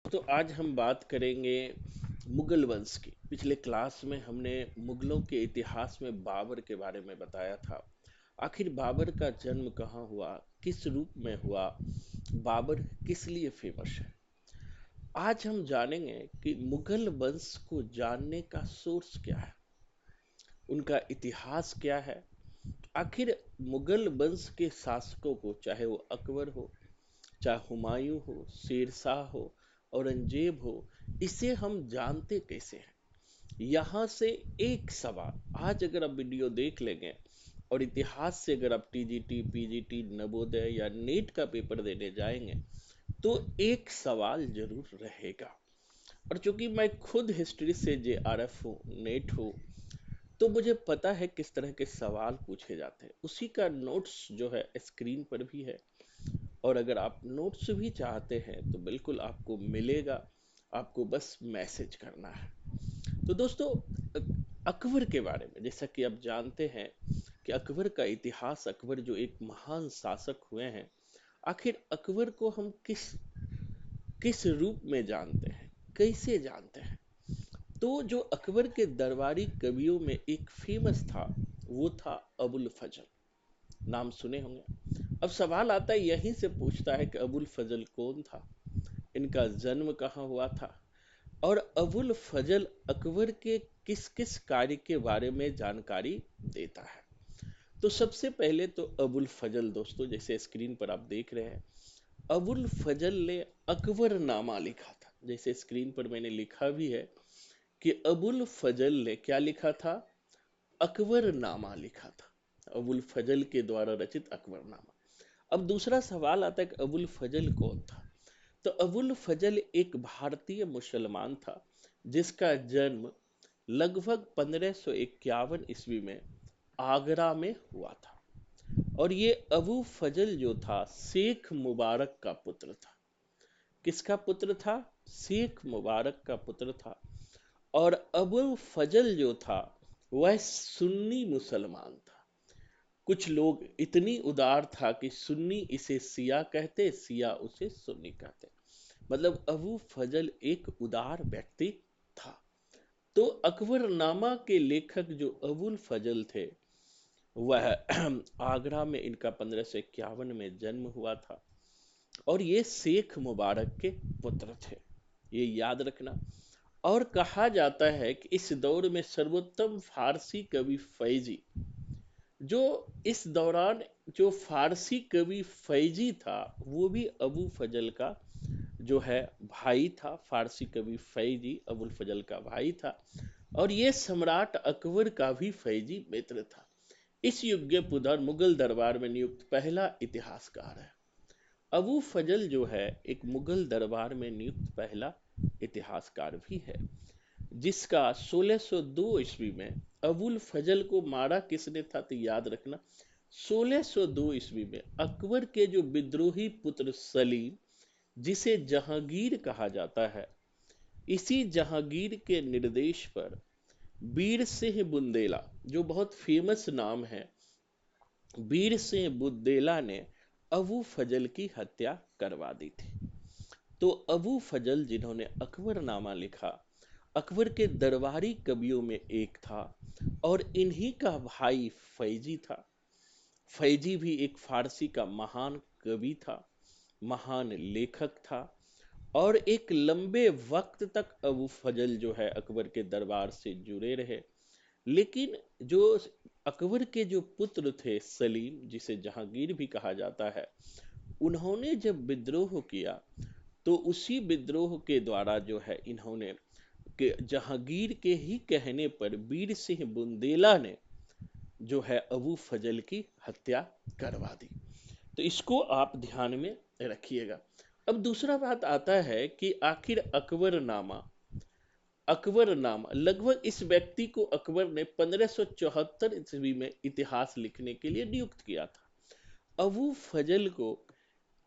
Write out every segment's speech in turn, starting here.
तो आज हम बात करेंगे मुगल वंश की। पिछले क्लास में हमने मुगलों के इतिहास में बाबर के बारे में बताया था। आखिर बाबर का जन्म कहाँ हुआ, किस रूप में हुआ, बाबर किस लिए फेमस है। आज हम जानेंगे कि मुगल वंश को जानने का सोर्स क्या है, उनका इतिहास क्या है। आखिर मुगल वंश के शासकों को, चाहे वो अकबर हो, चाहे हुमायूं हो, शेरशाह हो, औरंगजेब हो, इसे हम जानते कैसे हैं। यहां से एक सवाल, आज अगर आप वीडियो देख लेंगे और इतिहास से अगर आप टीजीटी, पीजीटी, नवोदय या नीट का पेपर देने जाएंगे तो एक सवाल जरूर रहेगा। और चूंकि मैं खुद हिस्ट्री से जेआरएफ हूँ, नेट हूँ, तो मुझे पता है किस तरह के सवाल पूछे जाते हैं। उसी का नोट्स जो है स्क्रीन पर भी है, और अगर आप नोट्स भी चाहते हैं तो बिल्कुल आपको मिलेगा, आपको बस मैसेज करना है। तो दोस्तों, अकबर के बारे में जैसा कि आप जानते हैं कि अकबर का इतिहास, अकबर जो एक महान शासक हुए हैं, आखिर अकबर को हम किस किस रूप में जानते हैं, कैसे जानते हैं। तो जो अकबर के दरबारी कवियों में एक फेमस था, वो था अबुल फजल। नाम सुने होंगे। अब सवाल आता है, यहीं से पूछता है कि अबुल फजल कौन था, इनका जन्म कहाँ हुआ था, और अबुल फजल अकबर के किस किस कार्य के बारे में जानकारी देता है। तो सबसे पहले तो अबुल फजल, दोस्तों जैसे स्क्रीन पर आप देख रहे हैं, अबुल फजल ने अकबर नामा लिखा था। जैसे स्क्रीन पर मैंने लिखा भी है कि अबुल फजल ने क्या लिखा था, अकबर नामा लिखा था। अबुल फजल के द्वारा रचित अकबर नामा। अब दूसरा सवाल आता है कि अबुल फजल कौन था। तो अबुल फजल एक भारतीय मुसलमान था जिसका जन्म लगभग 1551 ईस्वी में आगरा में हुआ था। और ये अबू फजल जो था, शेख मुबारक का पुत्र था। किसका पुत्र था? शेख मुबारक का पुत्र था। और अबू फजल जो था वह सुन्नी मुसलमान था। कुछ लोग इतनी उदार था कि सुन्नी इसे सिया कहते, सिया उसे सुन्नी कहते। मतलब अबू फजल एक उदार व्यक्ति था। तो अकबरनामा के लेखक जो अबुल फजल थे, वह आगरा में इनका 1551 में जन्म हुआ था। और ये शेख मुबारक के पुत्र थे, ये याद रखना। और कहा जाता है कि इस दौर में सर्वोत्तम फारसी कवि फैजी, जो इस दौरान जो फारसी कवि फैजी था, वो भी अबू फजल का जो है भाई था। फारसी कवि फैजी अबुल फजल का भाई था। और ये सम्राट अकबर का भी फैजी मित्र था। इस युग के पुधर मुगल दरबार में नियुक्त पहला इतिहासकार है। अबू फजल जो है एक मुगल दरबार में नियुक्त पहला इतिहासकार भी है, जिसका 1602 ईस्वी में अबुल फजल को मारा किसने था, तो याद रखना 1602 ईस्वी में अकबर के जो विद्रोही पुत्र सलीम, जिसे जहांगीर कहा जाता है, इसी जहांगीर के निर्देश पर वीर सिंह बुंदेला, जो बहुत फेमस नाम है, वीर सिंह बुंदेला ने अबू फजल की हत्या करवा दी थी। तो अबू फजल जिन्होंने अकबरनामा लिखा, अकबर के दरबारी कवियों में एक था। और इन्हीं का भाई फैजी था। फैजी भी एक फारसी का महान कवि था, महान लेखक था। और एक लंबे वक्त तक अबू फजल जो है अकबर के दरबार से जुड़े रहे। लेकिन जो अकबर के जो पुत्र थे सलीम, जिसे जहांगीर भी कहा जाता है, उन्होंने जब विद्रोह किया, तो उसी विद्रोह के द्वारा जो है इन्होंने कि जहांगीर के ही कहने पर वीर सिंह बुंदेला ने जो है अबू फजल की हत्या करवा दी। तो इसको आप ध्यान में रखिएगा। अब दूसरा बात आता है कि आखिर अकबरनामा लगभग इस व्यक्ति को अकबर ने 1574 ईस्वी में इतिहास लिखने के लिए नियुक्त किया था। अबू फजल को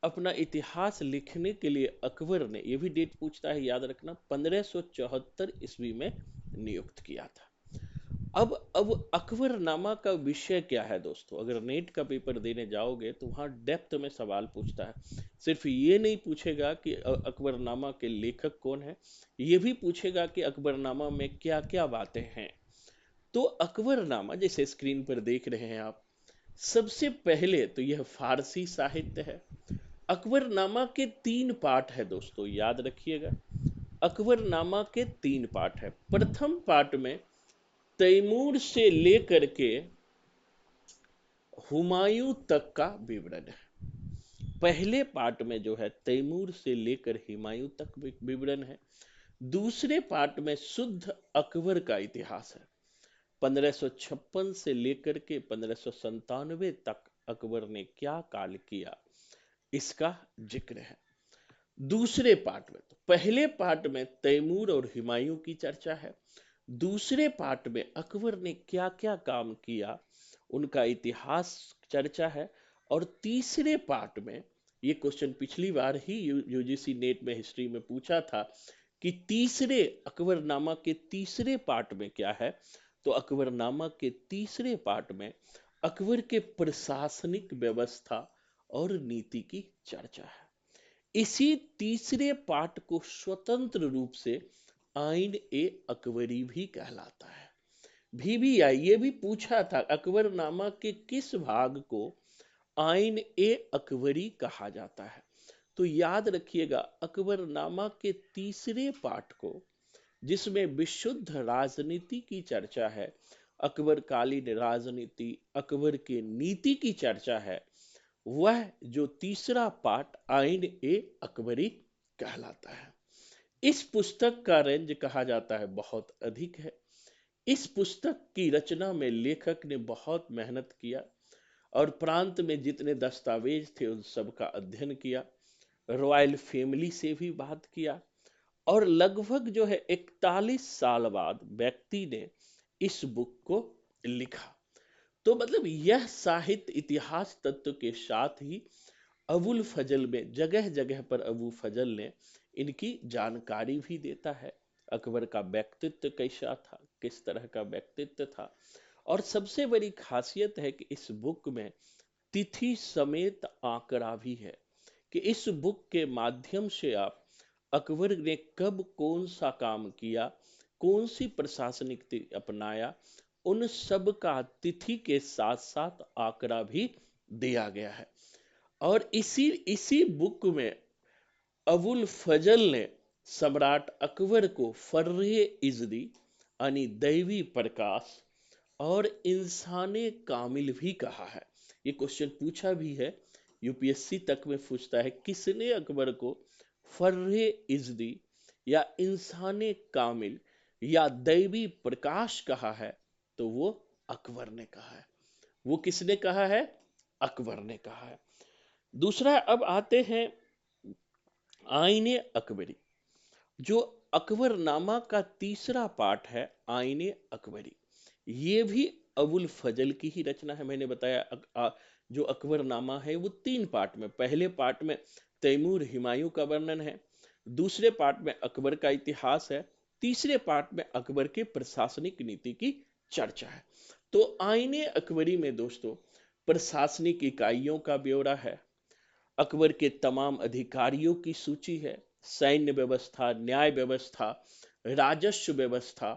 अपना इतिहास लिखने के लिए अकबर ने, यह भी डेट पूछता है, याद रखना, 1574 ईस्वी में नियुक्त किया था। अब अकबरनामा का विषय क्या है दोस्तों? अगर नेट का पेपर देने जाओगे तो वहां डेप्थ में सवाल पूछता है। सिर्फ ये नहीं पूछेगा कि अकबरनामा के लेखक कौन है, ये भी पूछेगा कि अकबरनामा में क्या क्या बातें हैं। तो अकबरनामा जैसे स्क्रीन पर देख रहे हैं आप, सबसे पहले तो यह फारसी साहित्य है। अकबरनामा के 3 पार्ट है दोस्तों, याद रखिएगा। अकबरनामा के 3 पार्ट है। प्रथम पार्ट में तैमूर से लेकर के हुमायूं तक का विवरण है। पहले पार्ट में जो है तैमूर से लेकर हुमायूं तक विवरण है। दूसरे पार्ट में शुद्ध अकबर का इतिहास है। 1556 से लेकर के 1597 तक अकबर ने क्या काल किया, इसका जिक्र है दूसरे पार्ट में। तो पहले पार्ट में तैमूर और हुमायूं की चर्चा है। दूसरे पार्ट में अकबर ने क्या क्या काम किया, उनका इतिहास चर्चा है। और तीसरे पार्ट में, ये क्वेश्चन पिछली बार ही यूजीसी नेट में हिस्ट्री में पूछा था कि तीसरे अकबरनामा के तीसरे पार्ट में क्या है। तो अकबरनामा के तीसरे पार्ट में अकबर के प्रशासनिक व्यवस्था और नीति की चर्चा है। इसी तीसरे पाठ को स्वतंत्र रूप से आइन ए अकबरी भी कहलाता है। VVI ये भी पूछा था अकबरनामा के किस भाग को आइन ए अकबरी कहा जाता है। तो याद रखिएगा अकबरनामा के तीसरे पाठ को, जिसमें विशुद्ध राजनीति की चर्चा है, अकबर कालीन राजनीति, अकबर के नीति की चर्चा है, वह जो तीसरा पाठ आइन ए अकबरी कहलाता है। इस पुस्तक का रेंज कहा जाता है बहुत अधिक है। इस पुस्तक की रचना में लेखक ने बहुत मेहनत किया और प्रांत में जितने दस्तावेज थे उन सब का अध्ययन किया, रॉयल फैमिली से भी बात किया, और लगभग जो है 41 साल बाद व्यक्ति ने इस बुक को लिखा। तो मतलब यह साहित्य इतिहास तत्व के साथ ही अबुल फजल में जगह जगह पर अबू फजल ने इनकी जानकारी भी देता है। अकबर का व्यक्तित्व कैसा था, किस तरह का व्यक्तित्व था। और सबसे बड़ी खासियत है कि इस बुक में तिथि समेत आंकड़ा भी है, कि इस बुक के माध्यम से आप अकबर ने कब कौन सा काम किया, कौन सी प्रशासनिक नीति अपनाया, उन सब का तिथि के साथ साथ आंकड़ा भी दिया गया है। और इसी इसी बुक में अबुल फजल ने सम्राट अकबर को फर्रे इजदी यानी दैवी प्रकाश और इंसाने कामिल भी कहा है। ये क्वेश्चन पूछा भी है, यूपीएससी तक में पूछता है किसने अकबर को फर्रे इजदी या इंसाने कामिल या दैवी प्रकाश कहा है। तो वो अकबर ने कहा है। वो किसने कहा है? अकबर ने कहा है। दूसरा, अब आते हैं आईने अकबरी। जो अकबरनामा का तीसरा पार्ट है आईने अकबरी, ये भी अबुल फजल की ही रचना है। मैंने बताया जो अकबरनामा है वो 3 पार्ट में, पहले पार्ट में तैमूर हुमायूं का वर्णन है, दूसरे पार्ट में अकबर का इतिहास है, तीसरे पार्ट में अकबर के प्रशासनिक नीति की चर्चा है। तो आईने अकबरी में दोस्तों प्रशासनिक इकाइयों का ब्यौरा है, अकबर के तमाम अधिकारियों की सूची है, सैन्य व्यवस्था, न्याय व्यवस्था, राजस्व व्यवस्था,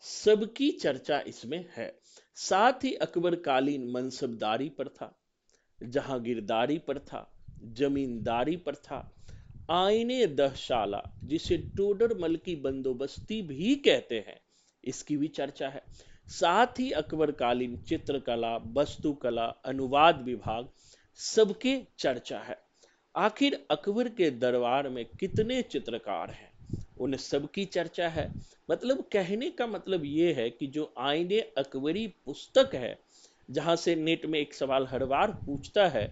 सबकी चर्चा इसमें है। साथ ही अकबर कालीन मनसबदारी प्रथा, जहांगीरदारी प्रथा, जमींदारी प्रथा, आईने दहशाला जिसे टोडरमल की बंदोबस्ती भी कहते हैं, इसकी भी चर्चा है। साथ ही अकबर कालीन चित्रकला, वस्तुकला, अनुवाद विभाग, सबके चर्चा है। आखिर अकबर के दरबार में कितने चित्रकार हैं, उन सब की चर्चा है। मतलब कहने का मतलब ये है कि जो आईने अकबरी पुस्तक है, जहां से नेट में एक सवाल हर बार पूछता है,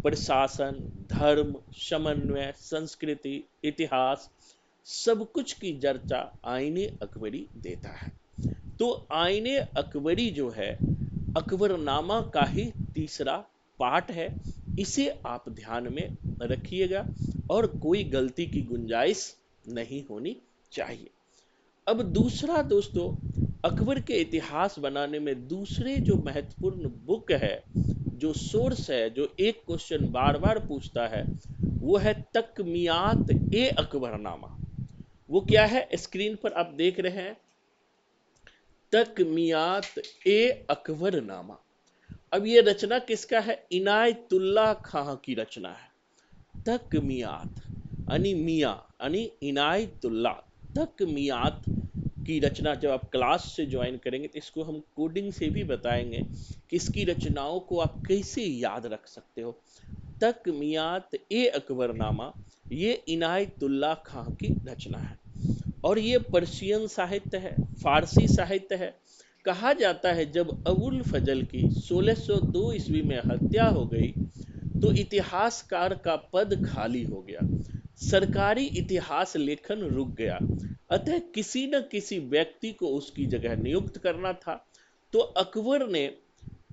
प्रशासन, धर्म, समन्वय, संस्कृति, इतिहास, सब कुछ की चर्चा आईने अकबरी देता है। तो आईने अकबरी जो है अकबरनामा का ही तीसरा पार्ट है। इसे आप ध्यान में रखिएगा और कोई गलती की गुंजाइश नहीं होनी चाहिए। अब दूसरा दोस्तों, अकबर के इतिहास बनाने में दूसरे जो महत्वपूर्ण बुक है, जो सोर्स है, जो एक क्वेश्चन बार बार पूछता है, वो है तकमियात ए अकबरनामा। वो क्या है, स्क्रीन पर आप देख रहे हैं, तकमियात ए अकबरनामा। अब ये रचना किसका है, इनायतुल्लाह खां की रचना है। तकमियात यानी मियाँ यानी इनायतुल्लाह, तकमियात की रचना। जब आप क्लास से ज्वाइन करेंगे तो इसको हम कोडिंग से भी बताएंगे कि इसकी रचनाओं को आप कैसे याद रख सकते हो। तकमियात ए अकबरनामा ये इनायतुल्लाह खां की रचना है, और ये पर्शियन साहित्य है, फारसी साहित्य है। कहा जाता है जब अबुल फजल की 1602 ईस्वी में हत्या हो गई तो इतिहासकार का पद खाली हो गया, सरकारी इतिहास लेखन रुक गया, अतः किसी न किसी व्यक्ति को उसकी जगह नियुक्त करना था। तो अकबर ने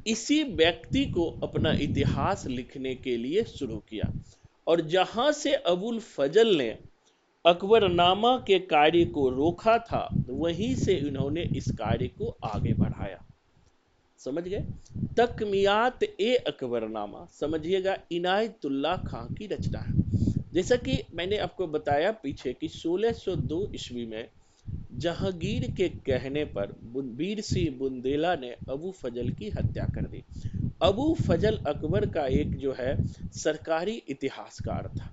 इसी व्यक्ति को अपना इतिहास लिखने के लिए शुरू किया, और जहां से अबुल फजल ने अकबरनामा के कार्य को रोका था, वहीं से इन्होंने इस कार्य को आगे बढ़ाया। समझ गए, तकमियात ए अकबरनामा समझिएगा इनायतुल्लाह खां की रचना है। जैसा कि मैंने आपको बताया पीछे कि 1602 ईस्वी में जहांगीर के कहने पर वीर सिंह बुंदेला ने अबू फजल की हत्या कर दी। अबू फजल अकबर का एक जो है सरकारी इतिहासकार था।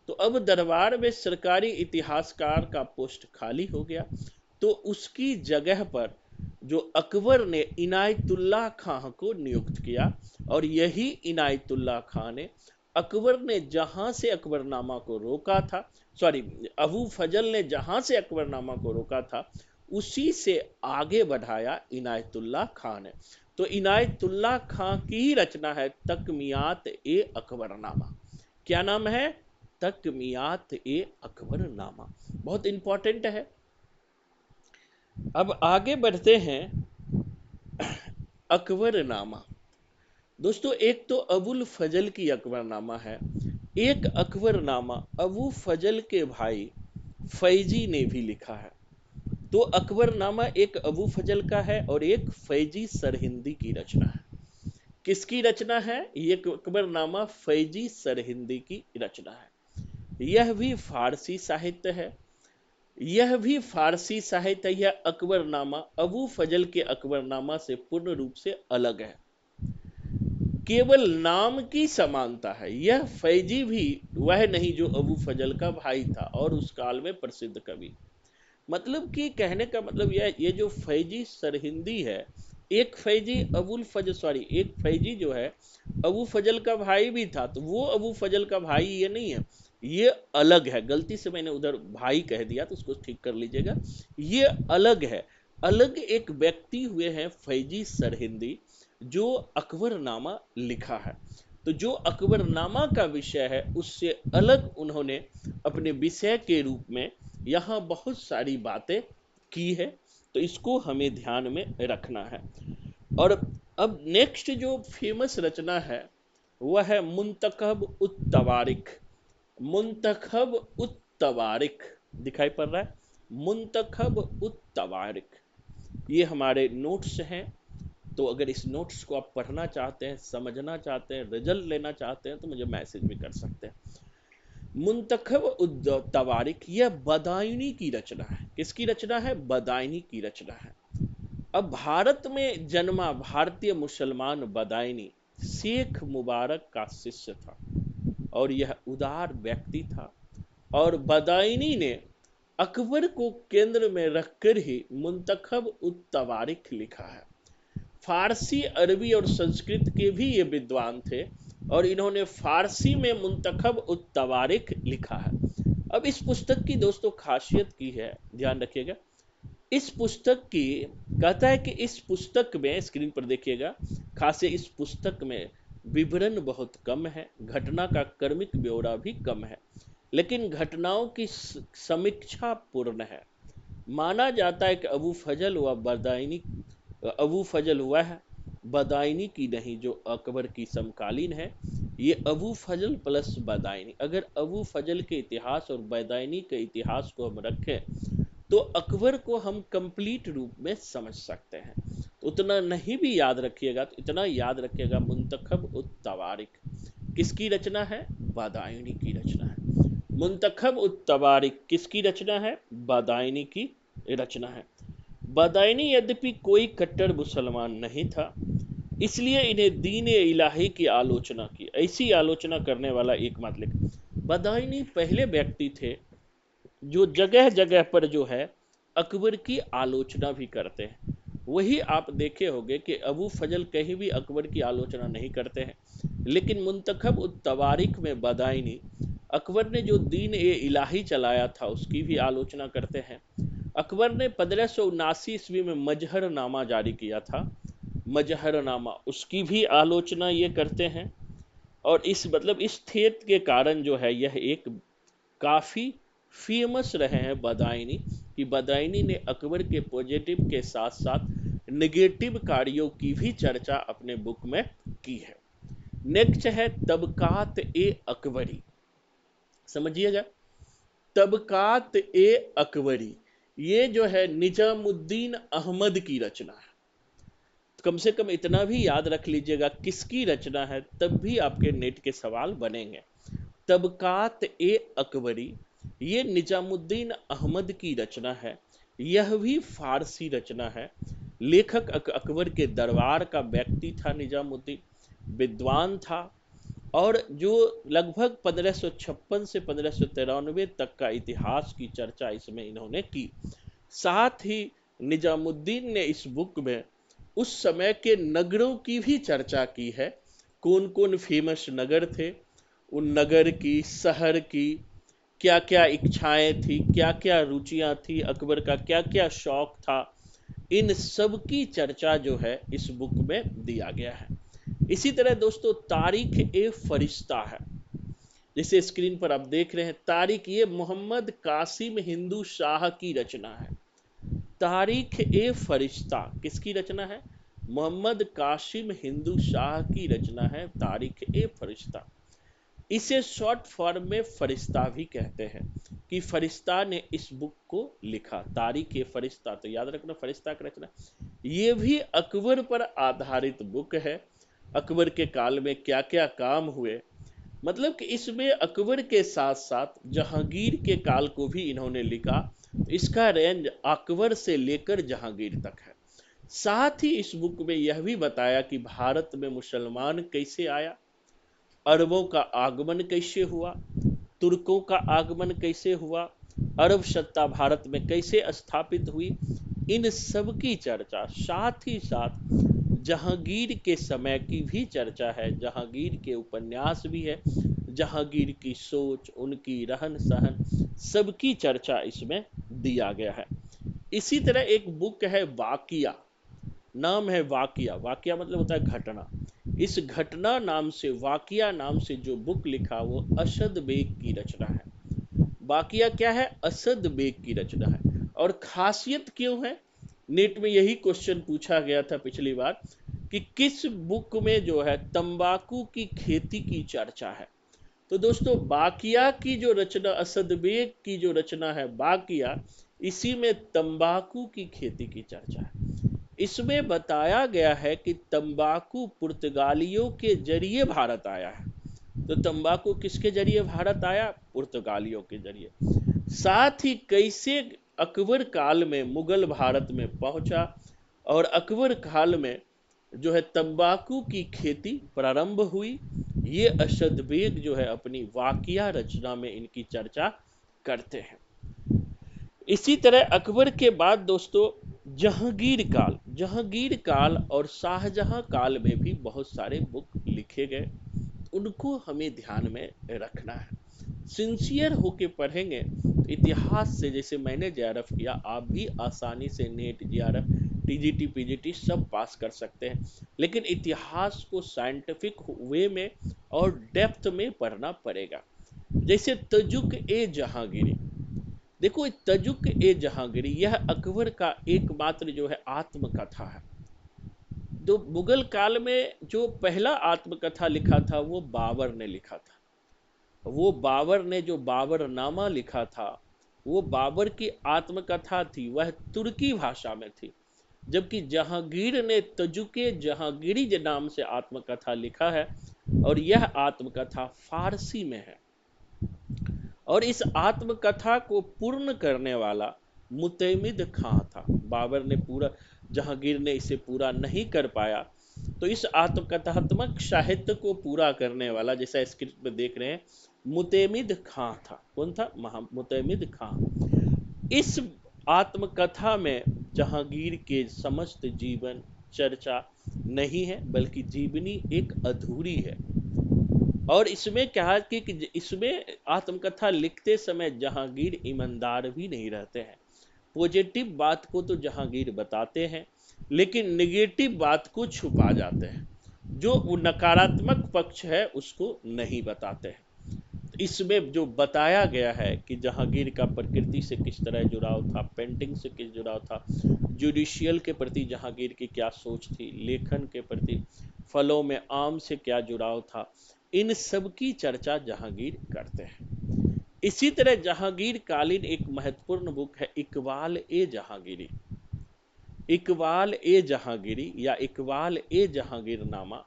तो अब दरबार में सरकारी इतिहासकार का पोस्ट खाली हो गया, तो उसकी जगह पर जो अकबर ने इनायतुल्लाह खां को नियुक्त किया, और यही इनायतुल्लाह खां ने अकबर ने जहां से अकबरनामा को रोका था, सॉरी, अबू फजल ने जहां से अकबरनामा को रोका था, उसी से आगे बढ़ाया इनायतुल्लाह खां ने। तो इनायतुल्लाह खां की ही रचना है तकमियात ए अकबरनामा। क्या नाम है, तकमियात ए अकबरनामा। बहुत इंपॉर्टेंट है। अब आगे बढ़ते हैं, अकबरनामा। दोस्तों, एक तो अबुल फजल की अकबरनामा है, एक अकबरनामा अबू फजल के भाई फैजी ने भी लिखा है। तो अकबरनामा एक अबू फजल का है और एक फैजी सरहिंदी की रचना है। किसकी रचना है, ये अकबरनामा फैजी सरहिंदी की रचना है। यह भी फारसी साहित्य है, यह भी फारसी साहित्य। यह अकबरनामा अबू फजल के अकबरनामा से पूर्ण रूप से अलग है, केवल नाम की समानता है। यह फैजी भी वह नहीं जो अबू फजल का भाई था और उस काल में प्रसिद्ध कवि। मतलब कि कहने का मतलब यह, ये जो फैजी सरहिंदी है, एक फैजी अबुल फजल, सॉरी, एक फैजी जो है अबू फजल का भाई भी था, तो वो अबू फजल का भाई ये नहीं है, ये अलग है। गलती से मैंने उधर भाई कह दिया, तो उसको ठीक कर लीजिएगा, ये अलग है। अलग एक व्यक्ति हुए हैं फैजी सरहिंदी, जो अकबरनामा लिखा है। तो जो अकबरनामा का विषय है उससे अलग उन्होंने अपने विषय के रूप में यहाँ बहुत सारी बातें की है, तो इसको हमें ध्यान में रखना है। और अब नेक्स्ट जो फेमस रचना है वह है मुंतखब उत तवारिख। मुंतखब उत तवारिख दिखाई पड़ रहा है, मुंतखब उत तवारिख। ये हमारे नोट्स हैं, तो अगर इस नोट्स को आप पढ़ना चाहते हैं, समझना चाहते हैं, रिजल्ट लेना चाहते हैं, तो मुझे मैसेज भी कर सकते हैं। मुंतखब उद तवारिख यह बदायूनी की रचना है। किसकी रचना है, बदायूनी की रचना है। अब भारत में जन्मा भारतीय मुसलमान बदायूनी शेख मुबारक का शिष्य था, और यह उदार व्यक्ति था, और बदायूनी ने अकबर को केंद्र में रखकर ही मुंतखब उत तवारिख लिखा है। फारसी, अरबी और संस्कृत के भी ये विद्वान थे, और इन्होंने फारसी में मुंतखब उत तवारिख लिखा है। अब इस पुस्तक की दोस्तों खासियत की है, ध्यान रखिएगा। इस पुस्तक की, कहता है कि इस पुस्तक में, स्क्रीन पर देखिएगा, खास इस पुस्तक में विवरण बहुत कम है, घटना का क्रमिक ब्यौरा भी कम है, लेकिन घटनाओं की समीक्षा पूर्ण है। माना जाता है कि अबू फजल व बदायूनी, अबू फजल वह बदायूनी की नहीं जो अकबर की समकालीन है। ये अबू फजल प्लस बदायूनी, अगर अबू फजल के इतिहास और बदायूनी के इतिहास को हम रखें तो अकबर को हम कंप्लीट रूप में समझ सकते हैं। तो उतना नहीं भी याद रखिएगा तो इतना याद रखिएगा, मुंतखब उत तवारिक किसकी रचना है? बादायनी की रचना है। मुंतखब उत तवारिक किसकी रचना है? बादायनी की रचना है। बादायनी यद्यपि कोई कट्टर मुसलमान नहीं था, इसलिए इन्हें दीन इलाही की आलोचना की, ऐसी आलोचना करने वाला एकमात्र लेखक। बदायूनी पहले व्यक्ति थे जो जगह जगह पर जो है अकबर की आलोचना भी करते हैं। वही आप देखे होंगे कि अबू फजल कहीं भी अकबर की आलोचना नहीं करते हैं, लेकिन मुंतखब उत तवारिक में बदायूनी अकबर ने जो दीन ए इलाही चलाया था उसकी भी आलोचना करते हैं। अकबर ने 1579 ईस्वी में मजहरनामा जारी किया था, मजहरनामा उसकी भी आलोचना ये करते हैं। और इस मतलब इस थेट के कारण जो है यह एक काफ़ी फेमस रहे हैं बदायूनी, कि बदायूनी ने अकबर के पॉजिटिव के साथ साथ नेगेटिव कार्यों की भी चर्चा अपने बुक में की है। नेक्स्ट है तबकात ए अकबरी। समझिएगा, तबकात ए अकबरी ये जो है निजामुद्दीन अहमद की रचना है। कम से कम इतना भी याद रख लीजिएगा किसकी रचना है, तब भी आपके नेट के सवाल बनेंगे। तबकात ए अकबरी ये निजामुद्दीन अहमद की रचना है। यह भी फारसी रचना है। लेखक अकबर के दरबार का व्यक्ति था निजामुद्दीन, विद्वान था, और जो लगभग 1556 से 1593 तक का इतिहास की चर्चा इसमें इन्होंने की। साथ ही निजामुद्दीन ने इस बुक में उस समय के नगरों की भी चर्चा की है। कौन कौन फेमस नगर थे, उन नगर की, शहर की क्या क्या इच्छाएं थी, क्या क्या रुचियां थी, अकबर का क्या क्या शौक था, इन सब की चर्चा जो है इस बुक में दिया गया है। इसी तरह दोस्तों तारीख ए फरिश्ता है, जिसे स्क्रीन पर आप देख रहे हैं। तारीख ये मोहम्मद कासिम हिंदू शाह की रचना है। तारीख ए फरिश्ता किसकी रचना है? मोहम्मद कासिम हिंदू शाह की रचना है तारीख ए फरिश्ता। इसे शॉर्ट फॉर्म में फरिश्ता भी कहते हैं, कि फरिश्ता ने इस बुक को लिखा। तारीख ए फरिश्ता, तो याद रखना फरिश्ता की रचना। ये भी अकबर पर आधारित बुक है। अकबर के काल में क्या क्या काम हुए, मतलब कि इसमें अकबर के साथ साथ जहांगीर के काल को भी इन्होंने लिखा। इसका रेंज अकबर से लेकर जहांगीर तक है। साथ ही इस बुक में यह भी बताया कि भारत में मुसलमान कैसे आया, अरबों का आगमन कैसे हुआ, तुर्कों का आगमन कैसे हुआ, अरब सत्ता भारत में कैसे स्थापित हुई, इन सब की चर्चा। साथ ही साथ जहांगीर के समय की भी चर्चा है, जहांगीर के उपन्यास भी है, जहांगीर की सोच, उनकी रहन सहन, सबकी चर्चा इसमें दिया गया है। इसी तरह एक बुक है वाकिया, नाम है वाकिया। वाकिया मतलब होता है घटना। इस घटना नाम से, वाकिया नाम से जो बुक लिखा वो असद बेग की रचना है। वाकिया क्या है? असद बेग की रचना है। और खासियत क्यों है, नेट में यही क्वेश्चन पूछा गया था पिछली बार, कि किस बुक में जो है तंबाकू की खेती की चर्चा है। तो दोस्तों बाकिया की जो रचना, असद बेग की जो रचना है बाकिया, इसी में तंबाकू की खेती की चर्चा है। इसमें बताया गया है कि तंबाकू पुर्तगालियों के जरिए भारत आया है। तो तंबाकू किसके जरिए भारत आया? पुर्तगालियों के जरिए। साथ ही कैसे अकबर काल में मुगल भारत में पहुंचा, और अकबर काल में जो है तंबाकू की खेती प्रारंभ हुई, ये असद बेग जो है अपनी वाकिया रचना में इनकी चर्चा करते हैं। इसी तरह अकबर के बाद दोस्तों जहांगीर काल और शाहजहां काल में भी बहुत सारे बुक लिखे गए, उनको हमें ध्यान में रखना है। सिंसियर होके पढ़ेंगे तो इतिहास से, जैसे मैंने जेआरएफ किया, आप भी आसानी से नेट, जेआरएफ, टीजीटी, पीजीटी सब पास कर सकते हैं। लेकिन इतिहास को साइंटिफिक वे में और डेप्थ में पढ़ना पड़ेगा। जैसे तजुक ए जहांगीरी, देखो तजुक ए जहांगीरी यह अकबर का एकमात्र जो है आत्मकथा है। तो मुगल काल में जो पहला आत्मकथा लिखा था वो बाबर ने लिखा था। वो बाबर ने जो बाबरनामा लिखा था, वो बाबर की आत्मकथा थी, वह तुर्की भाषा में थी, जबकि जहांगीर ने तजुके जहांगीरी के नाम से आत्मकथा लिखा है और यह आत्मकथा फारसी में है। और इस आत्मकथा को पूर्ण करने वाला मुतैमिद खां था। बाबर ने पूरा, जहांगीर ने इसे पूरा नहीं कर पाया, तो इस आत्मकथात्मक साहित्य को पूरा करने वाला, जैसा स्क्रिप्ट में देख रहे हैं, मुतैमिद खां था। कौन था? मुतैमिद खां। इस आत्मकथा में जहांगीर के समस्त जीवन चर्चा नहीं है, बल्कि जीवनी एक अधूरी है। और इसमें क्या है कि इसमें आत्मकथा लिखते समय जहांगीर ईमानदार भी नहीं रहते हैं। पॉजिटिव बात को तो जहांगीर बताते हैं, लेकिन निगेटिव बात को छुपा जाते हैं, जो वो नकारात्मक पक्ष है उसको नहीं बताते हैं। इसमें जो बताया गया है कि जहांगीर का प्रकृति से किस तरह जुड़ाव था, पेंटिंग से किस जुड़ाव था, जुडिशियल के प्रति जहांगीर की क्या सोच थी, लेखन के प्रति, फलों में आम से क्या जुड़ाव था, इन सब की चर्चा जहांगीर करते हैं। इसी तरह जहांगीर कालीन एक महत्वपूर्ण बुक है इकबाल ए जहांगीरी। इकबाल ए जहांगीरी या इकबाल ए जहांगीरनामा,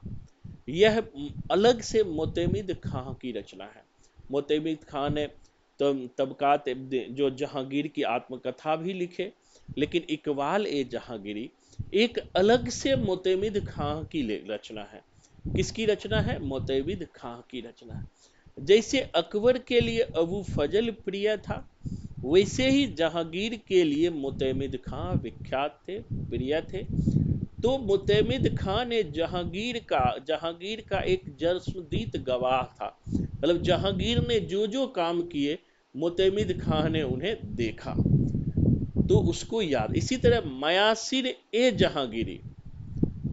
यह अलग से मोतमिद खां की रचना है। मोतमिद खां ने तबकात जो जहांगीर की आत्मकथा भी लिखे, लेकिन इकबाल ए जहांगीरी एक अलग से मोतमिद खां की रचना है। किसकी रचना है? मोतमिद खां की रचना है। जैसे अकबर के लिए अबू फजल प्रिय था, वैसे ही जहांगीर के लिए मुतमिद खां विख्यात थे, प्रिय थे। तो मुतमिद खां ने जहांगीर का एक जस्मदीद गवाह था। मतलब जहांगीर ने जो जो काम किए, मुतमिद खां ने उन्हें देखा, तो उसको याद। इसी तरह मयासिर ए जहांगीरी,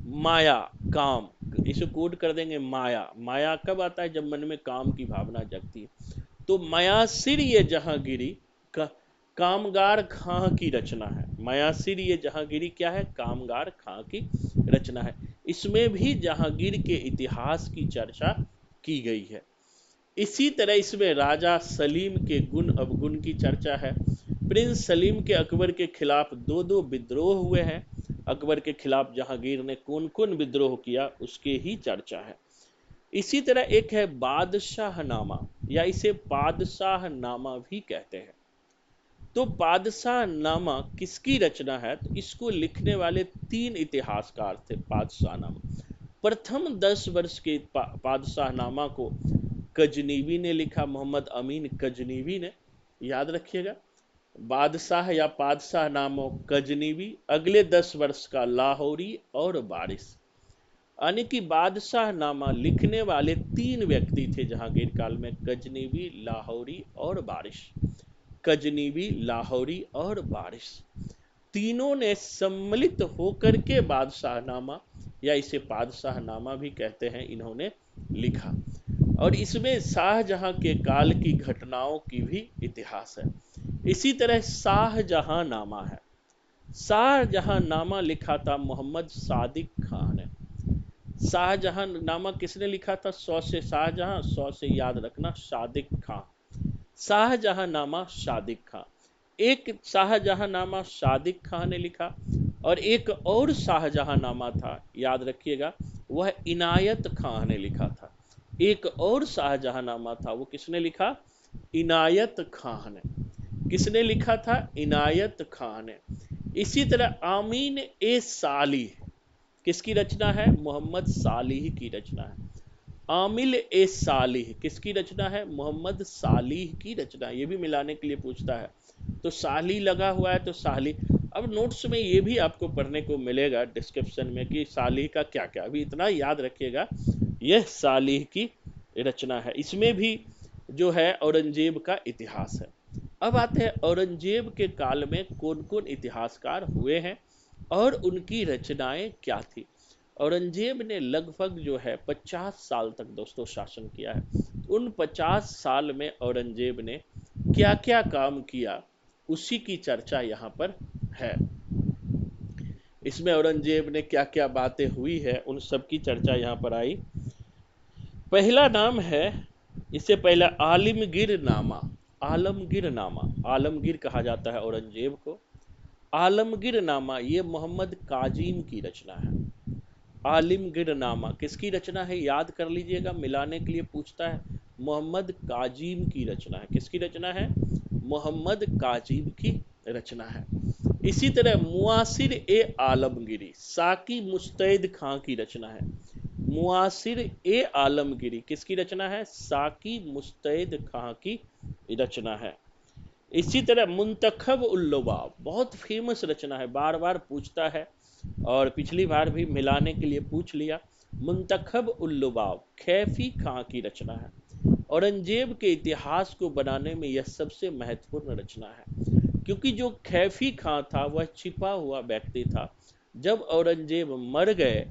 माया, काम, इसे कोड कर देंगे माया। माया कब आता है? जब मन में काम की भावना जगती है। तो मयासिर ये जहांगीरी का कामगार खां की रचना है। मयासिर ये जहांगीरी क्या है? कामगार खां की रचना है। इसमें भी जहांगीर के इतिहास की चर्चा की गई है। इसी तरह इसमें राजा सलीम के गुण अवगुण की चर्चा है। प्रिंस सलीम के अकबर के खिलाफ दो दो विद्रोह हुए हैं। अकबर के खिलाफ जहांगीर ने कौन कौन विद्रोह किया, उसके ही चर्चा है। इसी तरह एक है बादशाहनामा, या इसे पादशाहनामा भी कहते हैं। तो पादशाहनामा किसकी रचना है? तो इसको लिखने वाले 3 इतिहासकार थे। पादशाहनामा, प्रथम 10 वर्ष के पादशाहनामा को गजनीवी ने लिखा, मोहम्मद अमीन गजनीवी ने, याद रखिएगा। बादशाह या पादशाह नामो गजनीवी, अगले 10 वर्ष का लाहौरी और बारिश। यानी कि बादशाह नामा लिखने वाले 3 व्यक्ति थे जहांगीर काल में, गजनीवी, लाहौरी और बारिश। गजनीवी, लाहौरी और बारिश, तीनों ने सम्मिलित होकर के बादशाहनामा, या इसे पादशाहनामा भी कहते हैं, इन्होंने लिखा। और इसमें शाहजहां के काल की घटनाओं की भी इतिहास है। इसी तरह शाहजहांनामा है। शाहजहांनामा लिखा था मोहम्मद सादिक खान ने। शाहजहांनामा किसने लिखा था? 100 से शाहजहां, 100 से याद रखना सादिक खां। शाहजहांनामा सादिक खां। एक शाहजहांनामा सादिक खां ने लिखा, और एक और शाहजहांनामा था, याद रखिएगा, वह इनायत खां ने लिखा था। एक और शाहजहांनामा था, वो किसने लिखा? इनायत खां ने। किसने लिखा था? इनायत खां ने। इसी तरह आमीन ए सालिह, किसकी रचना है? मोहम्मद सालिह की रचना है। आमिल ए सालिह किसकी रचना है? मोहम्मद सालिह की रचना। ये भी मिलाने के लिए पूछता है, तो सालिह लगा हुआ है तो सालिह। अब नोट्स में ये भी आपको पढ़ने को मिलेगा डिस्क्रिप्शन में कि सालिह का क्या क्या। अभी इतना याद रखिएगा, यह सालिह की रचना है। इसमें भी जो है औरंगजेब का इतिहास है। अब आते हैं औरंगजेब के काल में कौन कौन इतिहासकार हुए हैं और उनकी रचनाएं क्या थी। औरंगजेब ने लगभग जो है 50 साल तक दोस्तों शासन किया है। उन 50 साल में औरंगजेब ने क्या क्या काम किया, उसी की चर्चा यहाँ पर है। इसमें औरंगजेब ने क्या क्या बातें हुई है, उन सब की चर्चा यहाँ पर आई। पहला नाम है, इससे पहले आलिमगीर नामा। आलमगीर नामा, आलमगीर कहा जाता है औरंगजेब को। आलमगीर नामा ये मोहम्मद काजिम की रचना है। आलिमगीर नामा किसकी रचना है, याद कर लीजिएगा, मिलाने के लिए पूछता है। मोहम्मद काजिम की रचना है। किसकी रचना है, मोहम्मद काजिम की रचना है। इसी तरह मुआसिर ए आलमगिरी साकी मुस्तैद खां की रचना है। मुआसिर ए आलमगिरी किसकी रचना है, साकी मुस्तैद खां की रचना है। इसी तरह मुंतखब उल्लुबाब बहुत फेमस रचना है, बार बार पूछता है और पिछली बार भी मिलाने के लिए पूछ लिया। मुंतखब उल्लुबाब खैफी खां की रचना है। औरंगजेब के इतिहास को बनाने में यह सबसे महत्वपूर्ण रचना है, क्योंकि जो खैफी खां था वह छिपा हुआ व्यक्ति था। जब औरंगजेब मर गए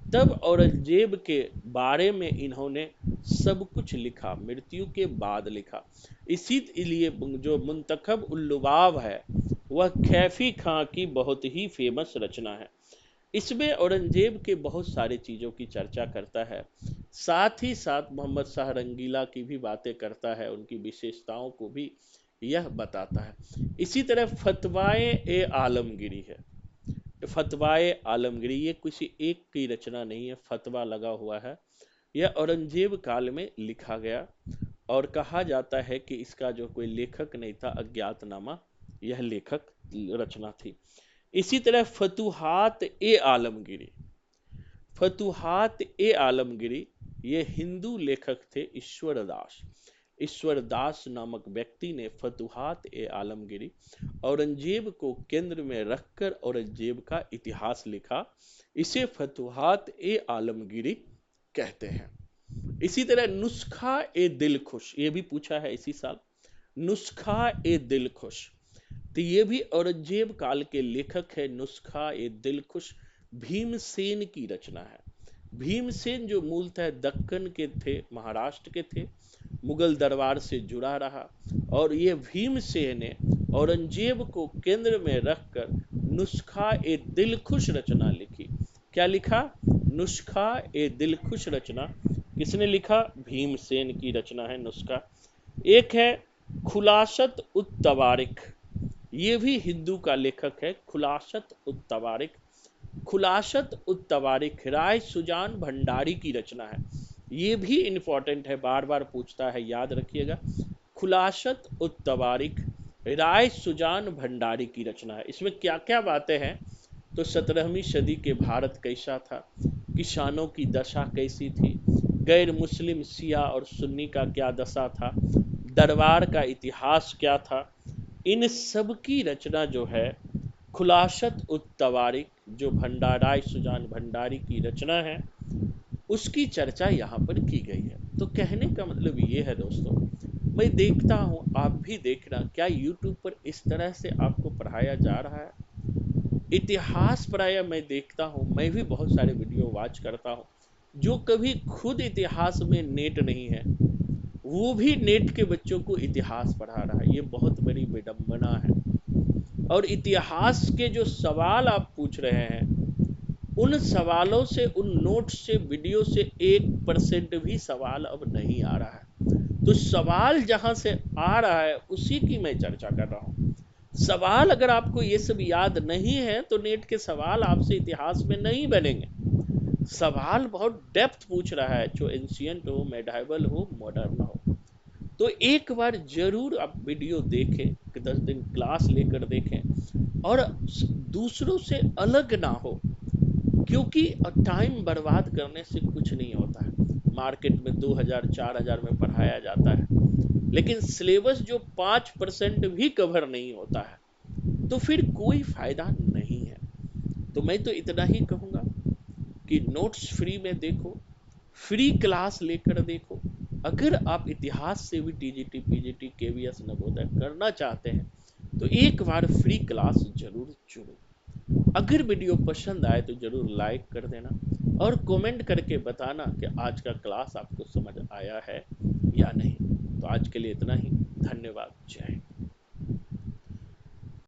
तब औरंगजेब के बारे में इन्होंने सब कुछ लिखा, मृत्यु के बाद लिखा। इसीलिए जो मुंतखब उल्लुबाब है वह खैफी खां की बहुत ही फेमस रचना है। इसमें औरंगजेब के बहुत सारी चीज़ों की चर्चा करता है, साथ ही साथ मोहम्मद शाह रंगीला की भी बातें करता है, उनकी विशेषताओं को भी यह बताता है। इसी तरह फतवाए ए आलमगिरी है। फतवाए आलमगिरी ये किसी एक की रचना नहीं है, फतवा लगा हुआ है। यह औरंगजेब काल में लिखा गया और कहा जाता है कि इसका जो कोई लेखक नहीं था, अज्ञातनामा यह लेखक रचना थी। इसी तरह फतुहात ए आलमगिरी, फतुहात ए आलमगिरी ये हिंदू लेखक थे ईश्वरदास। ईश्वरदास नामक व्यक्ति ने फतुहात ए आलमगिरी औरंगजेब को केंद्र में रखकर औरंगजेब का इतिहास लिखा। इसे फतुहात ए आलमगिरी कहते हैं। इसी तरह नुस्खा ए दिल खुश ये भी पूछा है इसी साल। नुस्खा ए दिल खुश तो ये भी औरंगजेब काल के लेखक है। नुस्खा ए दिल खुश भीमसेन की रचना है। भीमसेन जो मूलतः दक्कन के थे, महाराष्ट्र के थे, मुगल दरबार से जुड़ा रहा और ये भीमसेन ने औरंगजेब को केंद्र में रखकर नुस्खा ए दिल खुश रचना लिखी। क्या लिखा, नुस्खा ए दिल खुश रचना किसने लिखा, भीमसेन की रचना है नुस्खा। एक है खुलासत उत तवारिख, ये भी हिंदू का लेखक है, खुलासत उत तवारिख। खुलासत उत तवारिख राय सुजान भंडारी की रचना है। ये भी इंपॉर्टेंट है, बार बार पूछता है, याद रखिएगा। खुलासत उत तवारिख राय सुजान भंडारी की रचना है। इसमें क्या क्या बातें हैं, तो 17वीं सदी के भारत कैसा था, किसानों की दशा कैसी थी, गैर मुस्लिम शिया और सुन्नी का क्या दशा था, दरबार का इतिहास क्या था, इन सब की रचना जो है खुलासत उत तवारिख जो भंडाराय सुजान भंडारी की रचना है उसकी चर्चा यहाँ पर की गई है। तो कहने का मतलब ये है दोस्तों, मैं देखता हूँ, आप भी देखना, क्या यूट्यूब पर इस तरह से आपको पढ़ाया जा रहा है। इतिहास प्राय मैं देखता हूँ, मैं भी बहुत सारे वीडियो वॉच करता हूँ, जो कभी खुद इतिहास में नेट नहीं है वो भी नेट के बच्चों को इतिहास पढ़ा रहा है। ये बहुत बड़ी विडंबना है। और इतिहास के जो सवाल आप पूछ रहे हैं उन सवालों से, उन नोट्स से, वीडियो से 1% भी सवाल अब नहीं आ रहा है। तो सवाल जहां से आ रहा है उसी की मैं चर्चा कर रहा हूं। सवाल अगर आपको ये सब याद नहीं है तो नेट के सवाल आपसे इतिहास में नहीं बनेंगे। सवाल बहुत डेप्थ पूछ रहा है, जो एंशियंट हो, मेडाइवल हो, मॉडर्न हो। तो एक बार जरूर आप वीडियो देखें, कि 10 दिन क्लास लेकर देखें और दूसरों से अलग ना हो, क्योंकि टाइम बर्बाद करने से कुछ नहीं होता है। मार्केट में 2000 4000 में पढ़ाया जाता है, लेकिन सिलेबस जो 5% भी कवर नहीं होता है तो फिर कोई फायदा नहीं है। तो मैं तो इतना ही कहूंगा कि नोट्स फ्री में देखो, फ्री क्लास लेकर देखो। अगर आप इतिहास से भी टीजीटी पीजीटी केवीएस नवोदय करना चाहते हैं तो एक बार फ्री क्लास जरूर चुनो। अगर वीडियो पसंद आए तो जरूर लाइक कर देना और कमेंट करके बताना कि आज का क्लास आपको समझ आया है या नहीं। तो आज के लिए इतना ही, धन्यवाद, जय हिंद।